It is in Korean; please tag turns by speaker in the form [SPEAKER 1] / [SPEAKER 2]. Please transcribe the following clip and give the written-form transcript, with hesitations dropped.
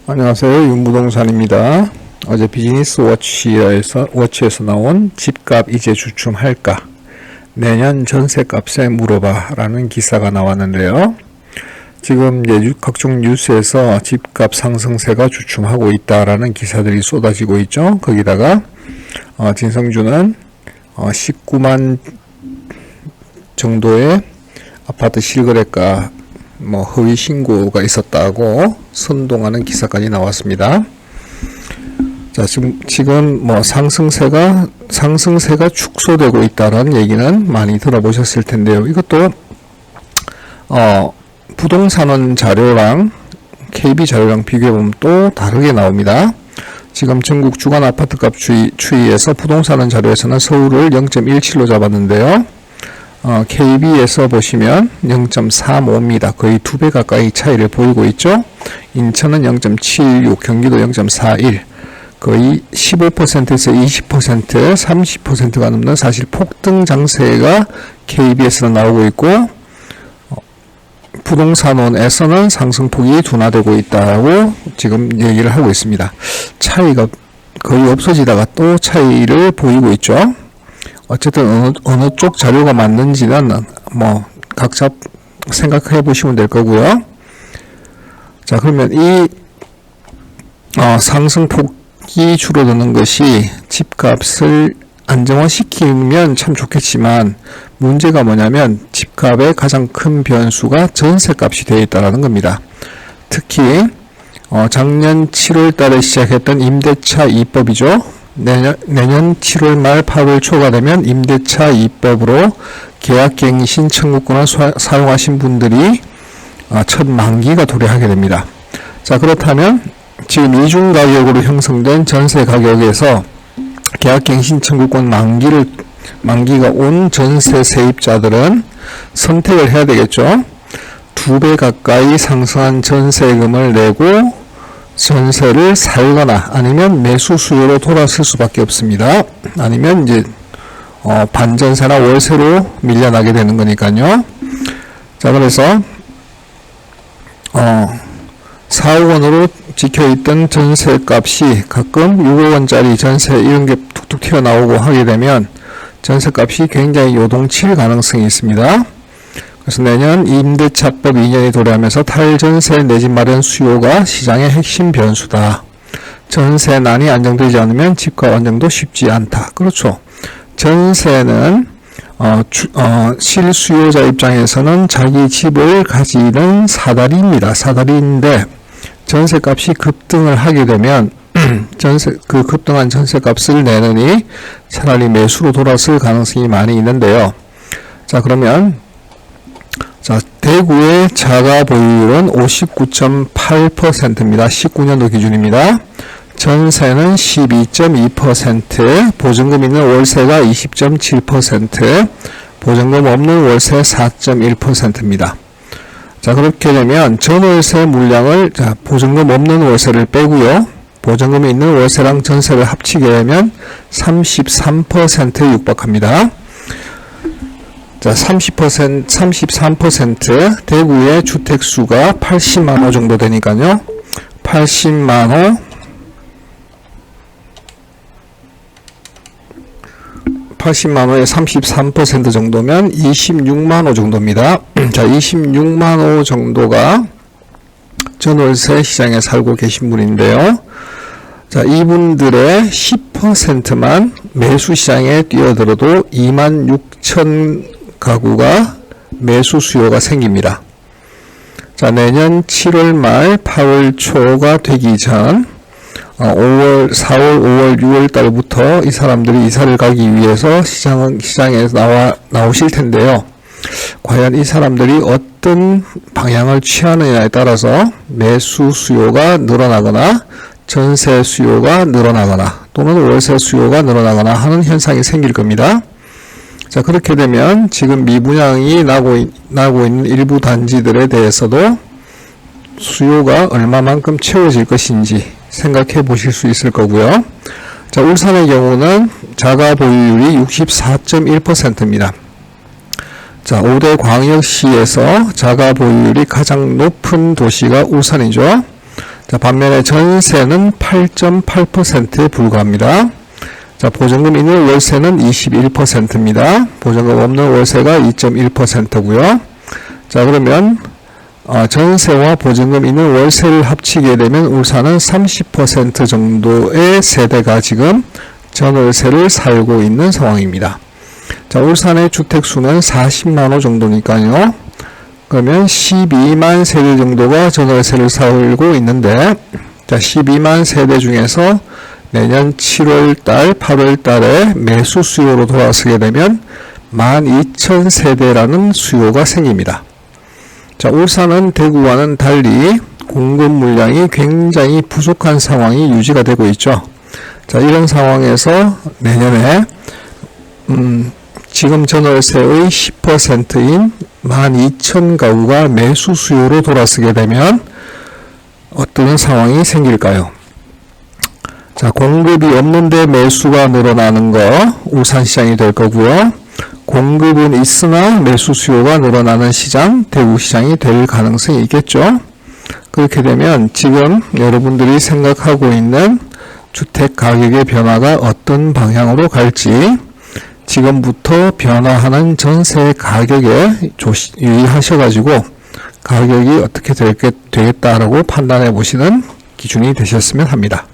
[SPEAKER 1] 안녕하세요. 윤부동산입니다. 어제 비즈니스 워치에서 나온 집값 이제 주춤할까? 내년 전세값에 물어봐 라는 기사가 나왔는데요. 지금 각종 뉴스에서 집값 상승세가 주춤하고 있다라는 기사들이 쏟아지고 있죠. 거기다가 진성준은 19만 정도의 아파트 실거래가 허위 신고가 있었다고 선동하는 기사까지 나왔습니다. 자, 지금 상승세가 축소되고 있다라는 얘기는 많이 들어보셨을 텐데요. 이것도 부동산원 자료랑 KB 자료랑 비교해보면 또 다르게 나옵니다. 지금 전국 주간 아파트값 추이에서 부동산원 자료에서는 서울을 0.17로 잡았는데요. KB에서 보시면 0.35입니다. 거의 2배 가까이 차이를 보이고 있죠. 인천은 0.76, 경기도 0.41, 거의 15%에서 20%, 30%가 넘는 사실 폭등 장세가 KB에서는 나오고 있고, 부동산원에서는 상승폭이 둔화되고 있다고 지금 얘기를 하고 있습니다. 차이가 거의 없어지다가 또 차이를 보이고 있죠. 어쨌든 어느 쪽 자료가 맞는지는 각자 생각해 보시면 될 거고요. 자, 그러면 이 상승폭이 줄어드는 것이 집값을 안정화시키면 참 좋겠지만, 문제가 뭐냐면 집값의 가장 큰 변수가 전세값이 되어 있다는 겁니다. 특히 작년 7월 달에 시작했던 임대차 2법이죠. 내년 7월 말 8월 초가 되면 임대차 2법으로 계약갱신 청구권을 사용하신 분들이 첫 만기가 도래하게 됩니다. 자, 그렇다면 지금 이중 가격으로 형성된 전세 가격에서 계약갱신 청구권 만기가 온 전세 세입자들은 선택을 해야 되겠죠. 2배 가까이 상승한 전세금을 내고 전세를 살거나 아니면 매수 수요로 돌아설 수밖에 없습니다. 아니면 이제 반전세나 월세로 밀려나게 되는 거니까요. 자, 그래서 4억 원으로 지켜있던 전세값이 가끔 6억 원짜리 전세 이런 게 툭툭 튀어나오고 하게 되면 전세값이 굉장히 요동칠 가능성이 있습니다. 그래서 내년 임대차법 2년이 도래하면서 탈전세 내집 마련 수요가 시장의 핵심 변수다. 전세난이 안정되지 않으면 집값 안정도 쉽지 않다. 그렇죠. 전세는 실수요자 입장에서는 자기 집을 가지는 사다리입니다. 사다리인데 전세값이 급등을 하게 되면 급등한 전세값을 내느니 차라리 매수로 돌아설 가능성이 많이 있는데요. 자, 그러면 대구의 자가 보유율은 59.8%입니다. 19년도 기준입니다. 전세는 12.2%, 보증금 있는 월세가 20.7%, 보증금 없는 월세 4.1%입니다. 자, 그렇게 되면 전월세 물량을 보증금 없는 월세를 빼고요. 보증금이 있는 월세랑 전세를 합치게 되면 33%에 육박합니다. 자, 33% 대구의 주택수가 80만호 정도 되니까요. 80만호에 33% 정도면 26만호 정도입니다. 자, 26만호 정도가 전월세 시장에 살고 계신 분인데요. 자, 이분들의 10%만 매수 시장에 뛰어들어도 26,000 가구가 매수 수요가 생깁니다. 자, 내년 7월 말 8월 초가 되기 전 4월, 5월, 6월 달부터 이 사람들이 이사를 가기 위해서 시장에 나오실 텐데요. 과연 이 사람들이 어떤 방향을 취하느냐에 따라서 매수 수요가 늘어나거나 전세 수요가 늘어나거나 또는 월세 수요가 늘어나거나 하는 현상이 생길 겁니다. 자, 그렇게 되면 지금 미분양이 나고 있는 일부 단지들에 대해서도 수요가 얼마만큼 채워질 것인지 생각해 보실 수 있을 거고요. 자, 울산의 경우는 자가 보유율이 64.1%입니다. 자, 5대 광역시에서 자가 보유율이 가장 높은 도시가 울산이죠. 자, 반면에 전세는 8.8%에 불과합니다. 자, 보증금 있는 월세는 21%입니다. 보증금 없는 월세가 2.1%고요. 자, 그러면 전세와 보증금 있는 월세를 합치게 되면 울산은 30% 정도의 세대가 지금 전월세를 살고 있는 상황입니다. 자, 울산의 주택수는 40만 호 정도니까요. 그러면 12만 세대 정도가 전월세를 살고 있는데, 자, 12만 세대 중에서 내년 7월달, 8월달에 매수 수요로 돌아서게 되면 12,000세대라는 수요가 생깁니다. 자, 울산은 대구와는 달리 공급 물량이 굉장히 부족한 상황이 유지가 되고 있죠. 자, 이런 상황에서 내년에 지금 전월세의 10%인 12,000가구가 매수 수요로 돌아서게 되면 어떤 상황이 생길까요? 자, 공급이 없는데 매수가 늘어나는 거 울산시장이 될 거고요. 공급은 있으나 매수 수요가 늘어나는 시장, 대구시장이 될 가능성이 있겠죠. 그렇게 되면 지금 여러분들이 생각하고 있는 주택 가격의 변화가 어떤 방향으로 갈지 지금부터 변화하는 전세 가격에 유의하셔가지고 가격이 어떻게 되겠다라고 판단해 보시는 기준이 되셨으면 합니다.